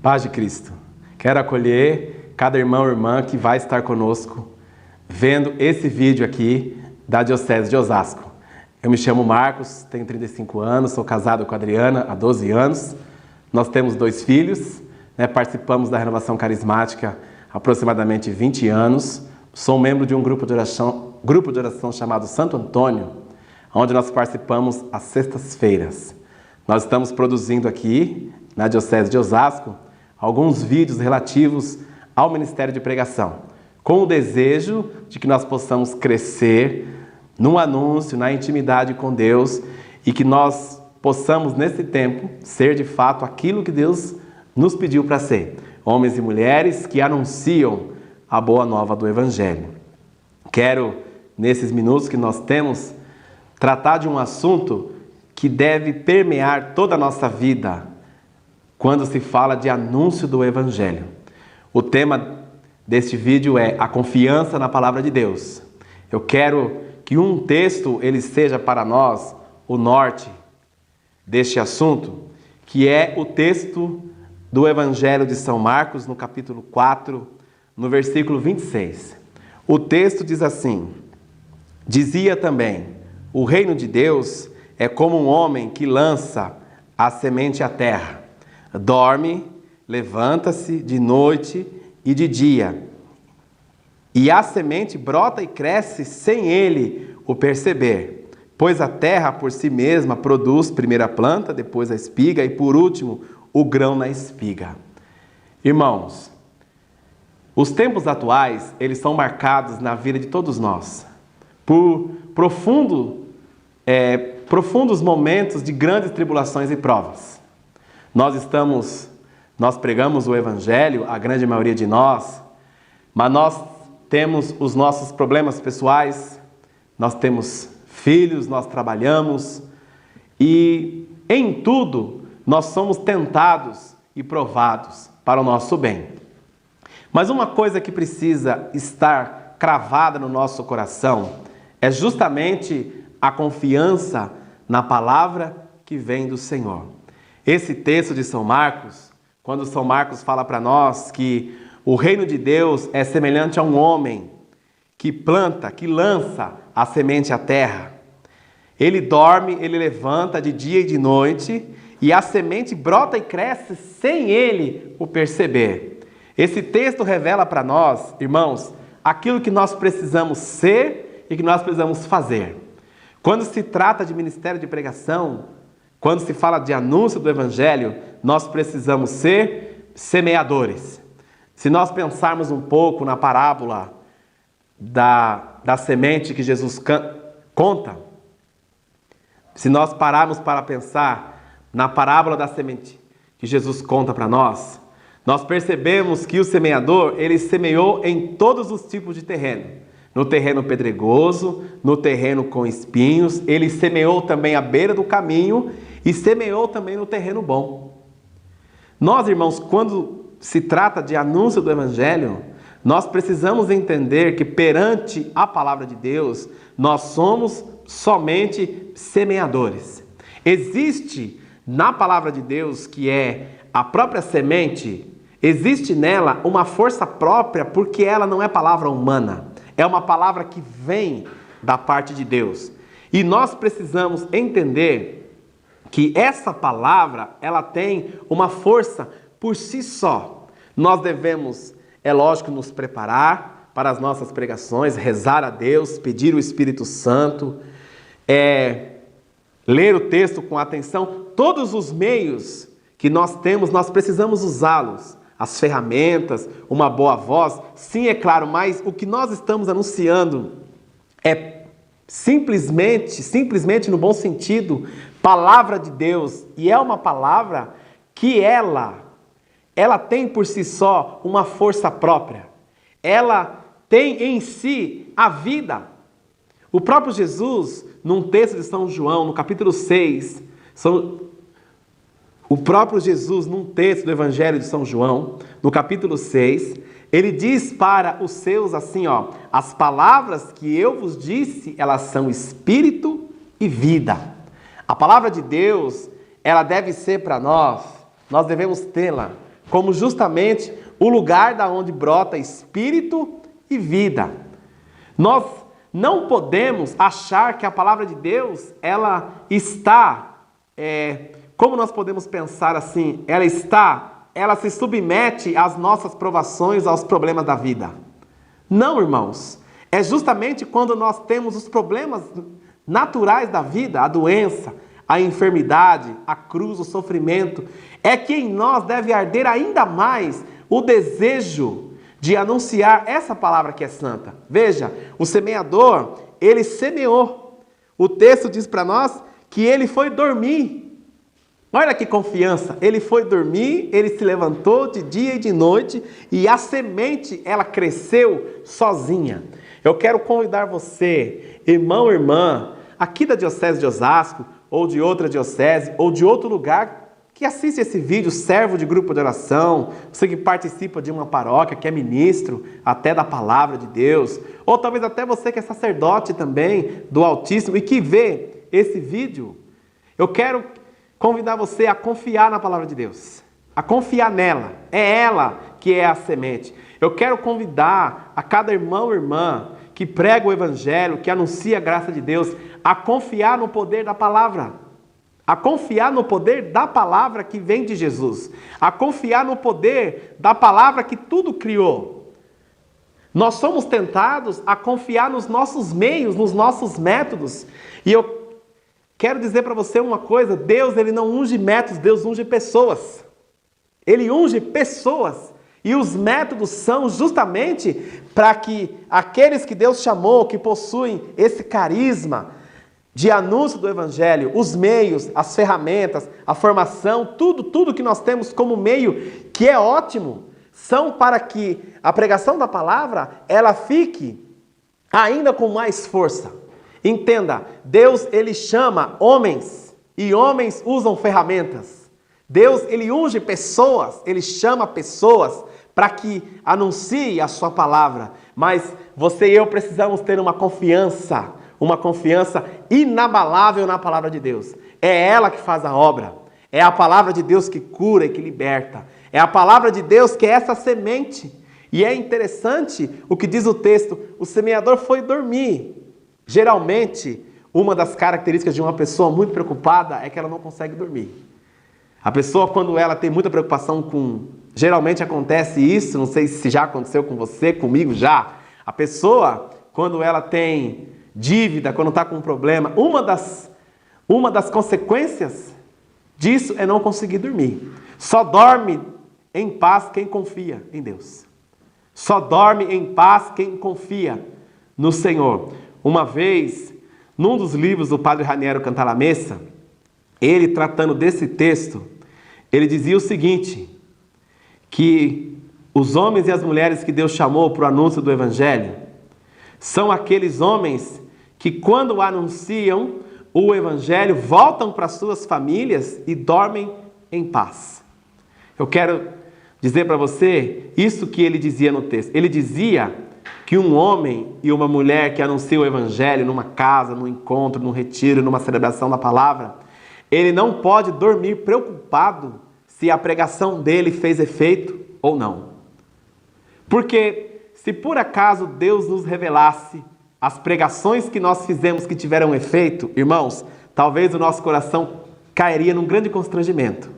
Paz de Cristo. Quero acolher cada irmão e irmã que vai estar conosco vendo esse vídeo aqui da Diocese de Osasco. Eu me chamo Marcos, tenho 35 anos, sou casado com a Adriana há 12 anos. Nós temos 2 filhos, participamos da Renovação Carismática há aproximadamente 20 anos. Sou membro de um grupo de oração chamado Santo Antônio, onde nós participamos às sextas-feiras. Nós estamos produzindo aqui, na Diocese de Osasco, alguns vídeos relativos ao Ministério de Pregação, com o desejo de que nós possamos crescer no anúncio, na intimidade com Deus e que nós possamos, nesse tempo, ser de fato aquilo que Deus nos pediu para ser. Homens e mulheres que anunciam a boa nova do Evangelho. Quero, nesses minutos que nós temos, tratar de um assunto que deve permear toda a nossa vida quando se fala de anúncio do Evangelho. O tema deste vídeo é a confiança na Palavra de Deus. Eu quero que um texto ele seja para nós o norte deste assunto, que é o texto do Evangelho de São Marcos, no capítulo 4, no versículo 26. O texto diz assim: dizia também, o reino de Deus é como um homem que lança a semente à terra. Dorme, levanta-se de noite e de dia, e a semente brota e cresce sem ele o perceber, pois a terra por si mesma produz primeiro a planta, depois a espiga e por último o grão na espiga. Irmãos, os tempos atuais, eles são marcados na vida de todos nós por profundos momentos de grandes tribulações e provas. Nós pregamos o Evangelho, a grande maioria de nós, mas nós temos os nossos problemas pessoais, nós temos filhos, nós trabalhamos e em tudo nós somos tentados e provados para o nosso bem. Mas uma coisa que precisa estar cravada no nosso coração é justamente a confiança na palavra que vem do Senhor. Esse texto de São Marcos, quando São Marcos fala para nós que o reino de Deus é semelhante a um homem que planta, que lança a semente à terra. Ele dorme, ele levanta de dia e de noite e a semente brota e cresce sem ele o perceber. Esse texto revela para nós, irmãos, aquilo que nós precisamos ser e que nós precisamos fazer. Quando se trata de ministério de pregação, quando se fala de anúncio do Evangelho, nós precisamos ser semeadores. Se nós pensarmos um pouco na parábola da semente que Jesus conta, se nós pararmos para pensar na parábola da semente que Jesus conta para nós percebemos que o semeador, ele semeou em todos os tipos de terreno. No terreno pedregoso, no terreno com espinhos, ele semeou também à beira do caminho e semeou também no terreno bom. Nós, irmãos, quando se trata de anúncio do Evangelho, nós precisamos entender que perante a palavra de Deus, nós somos somente semeadores. Existe na palavra de Deus, que é a própria semente, existe nela uma força própria, porque ela não é palavra humana, é uma palavra que vem da parte de Deus. E nós precisamos entender que essa palavra, ela tem uma força por si só. Nós devemos, é lógico, nos preparar para as nossas pregações, rezar a Deus, pedir o Espírito Santo, ler o texto com atenção. Todos os meios que nós temos, nós precisamos usá-los. As ferramentas, uma boa voz, sim, é claro, mas o que nós estamos anunciando é simplesmente no bom sentido, palavra de Deus. E é uma palavra que ela tem por si só uma força própria. Ela tem em si a vida. O próprio Jesus, num texto de São João, no capítulo 6, o próprio Jesus, num texto do Evangelho de São João, no capítulo 6, ele diz para os seus assim, as palavras que eu vos disse, elas são espírito e vida. A palavra de Deus, ela deve ser para nós devemos tê-la como justamente o lugar da onde brota espírito e vida. Nós não podemos achar que a palavra de Deus, ela está, como nós podemos pensar assim, ela se submete às nossas provações, aos problemas da vida. Não, irmãos. É justamente quando nós temos os problemas naturais da vida, a doença, a enfermidade, a cruz, o sofrimento, é que em nós deve arder ainda mais o desejo de anunciar essa palavra que é santa. Veja, o semeador, ele semeou. O texto diz para nós que ele foi dormir. Olha que confiança, ele foi dormir, ele se levantou de dia e de noite e a semente, ela cresceu sozinha. Eu quero convidar você, irmão, irmã, aqui da Diocese de Osasco, ou de outra diocese, ou de outro lugar, que assiste esse vídeo, servo de grupo de oração, você que participa de uma paróquia, que é ministro até da palavra de Deus, ou talvez até você que é sacerdote também do Altíssimo e que vê esse vídeo, eu quero convidar você a confiar na palavra de Deus, a confiar nela. É ela que é a semente. Eu quero convidar a cada irmão e irmã que prega o Evangelho, que anuncia a graça de Deus, a confiar no poder da palavra. A confiar no poder da palavra que vem de Jesus. A confiar no poder da palavra que tudo criou. Nós somos tentados a confiar nos nossos meios, nos nossos métodos. E eu quero dizer para você uma coisa, Deus, ele não unge métodos, Deus unge pessoas. Ele unge pessoas. E os métodos são justamente para que aqueles que Deus chamou, que possuem esse carisma de anúncio do Evangelho, os meios, as ferramentas, a formação, tudo que nós temos como meio, que é ótimo, são para que a pregação da palavra, ela fique ainda com mais força. Entenda, Deus, ele chama homens, e homens usam ferramentas. Deus, ele unge pessoas, ele chama pessoas para que anuncie a sua palavra. Mas você e eu precisamos ter uma confiança inabalável na palavra de Deus. É ela que faz a obra. É a palavra de Deus que cura e que liberta. É a palavra de Deus que é essa semente. E é interessante o que diz o texto, o semeador foi dormir. Geralmente, uma das características de uma pessoa muito preocupada é que ela não consegue dormir. A pessoa, quando ela tem muita preocupação geralmente acontece isso, não sei se já aconteceu com você, comigo já. A pessoa, quando ela tem dívida, quando está com um problema, uma das consequências disso é não conseguir dormir. Só dorme em paz quem confia em Deus. Só dorme em paz quem confia no Senhor. Uma vez, num dos livros do Padre Raniero Cantalamessa, ele tratando desse texto, ele dizia o seguinte, que os homens e as mulheres que Deus chamou para o anúncio do Evangelho são aqueles homens que quando anunciam o Evangelho voltam para suas famílias e dormem em paz. Eu quero dizer para você isso que ele dizia no texto. Ele dizia que um homem e uma mulher que anuncia o Evangelho numa casa, num encontro, num retiro, numa celebração da palavra, ele não pode dormir preocupado se a pregação dele fez efeito ou não. Porque se por acaso Deus nos revelasse as pregações que nós fizemos que tiveram efeito, irmãos, talvez o nosso coração cairia num grande constrangimento.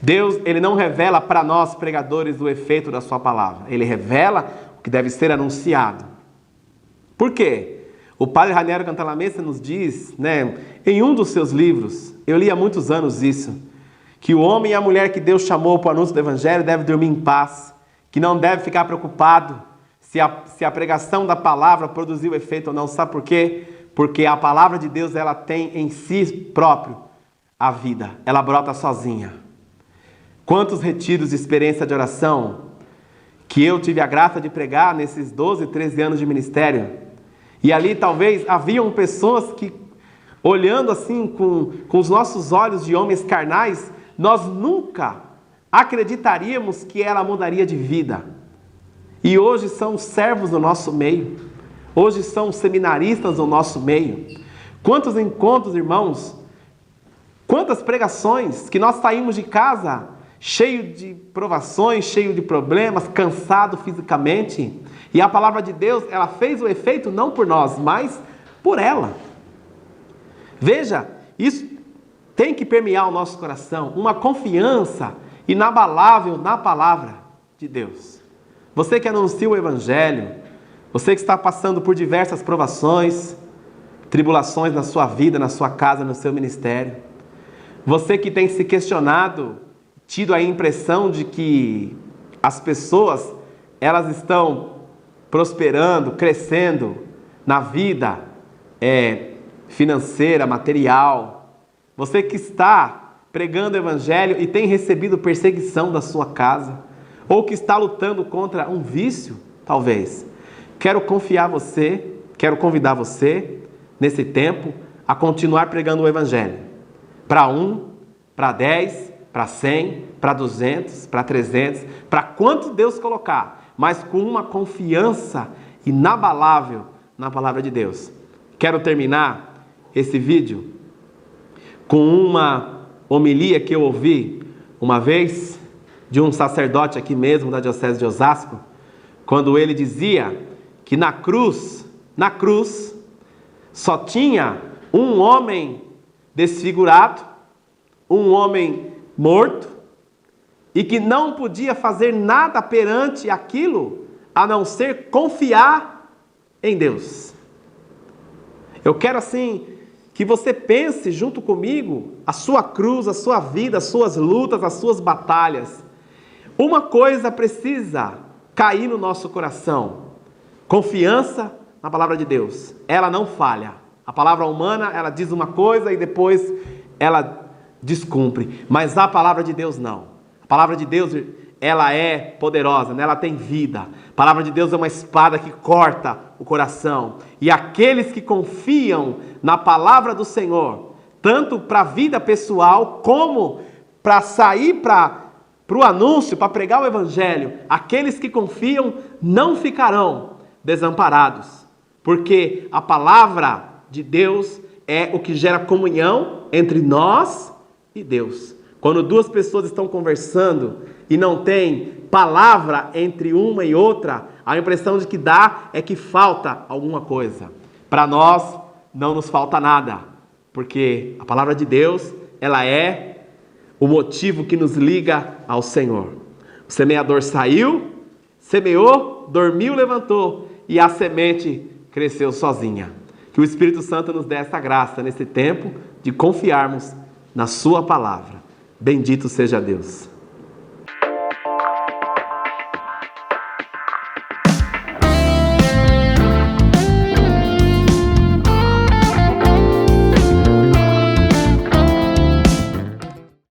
Deus, ele não revela para nós, pregadores, o efeito da sua palavra. Ele revela o que deve ser anunciado. Por quê? O Padre Raniero Cantalamessa nos diz, em um dos seus livros, eu li há muitos anos isso, que o homem e a mulher que Deus chamou para o anúncio do Evangelho deve dormir em paz, que não deve ficar preocupado se a pregação da palavra produziu efeito ou não. Sabe por quê? Porque a palavra de Deus, ela tem em si próprio a vida, ela brota sozinha. Quantos retiros de experiência de oração que eu tive a graça de pregar nesses 12, 13 anos de ministério. E ali talvez haviam pessoas que, olhando assim com os nossos olhos de homens carnais, nós nunca acreditaríamos que ela mudaria de vida. E hoje são servos do nosso meio. Hoje são seminaristas do nosso meio. Quantos encontros, irmãos, quantas pregações que nós saímos de casa cheio de provações, cheio de problemas, cansado fisicamente. E a palavra de Deus, ela fez o efeito não por nós, mas por ela. Veja, isso tem que permear o nosso coração, uma confiança inabalável na palavra de Deus. Você que anuncia o Evangelho, você que está passando por diversas provações, tribulações na sua vida, na sua casa, no seu ministério. Você que tem se questionado, tido a impressão de que as pessoas, elas estão prosperando, crescendo na vida financeira, material. Você que está pregando o Evangelho e tem recebido perseguição da sua casa, ou que está lutando contra um vício, talvez. Quero convidar você, nesse tempo, a continuar pregando o Evangelho. Para 1, para 10, para 100, para 200, para 300, para quanto Deus colocar, mas com uma confiança inabalável na palavra de Deus. Quero terminar esse vídeo com uma homilia que eu ouvi uma vez de um sacerdote aqui mesmo da Diocese de Osasco, quando ele dizia que na cruz, só tinha um homem desfigurado, um homem morto, e que não podia fazer nada perante aquilo, a não ser confiar em Deus. Eu quero assim que você pense junto comigo a sua cruz, a sua vida, as suas lutas, as suas batalhas. Uma coisa precisa cair no nosso coração: confiança na palavra de Deus. Ela não falha. A palavra humana, ela diz uma coisa e depois ela descumpre. Mas a palavra de Deus não. A palavra de Deus, ela é poderosa, né? Ela tem vida. A palavra de Deus é uma espada que corta o coração. E aqueles que confiam na palavra do Senhor, tanto para a vida pessoal, como para sair para o anúncio, para pregar o Evangelho, aqueles que confiam não ficarão desamparados. Porque a palavra de Deus é o que gera comunhão entre nós e Deus. Quando duas pessoas estão conversando e não tem palavra entre uma e outra, a impressão de que dá é que falta alguma coisa. Para nós não nos falta nada, porque a palavra de Deus, ela é o motivo que nos liga ao Senhor. O semeador saiu, semeou, dormiu, levantou e a semente cresceu sozinha. Que o Espírito Santo nos dê essa graça nesse tempo de confiarmos na sua palavra. Bendito seja Deus.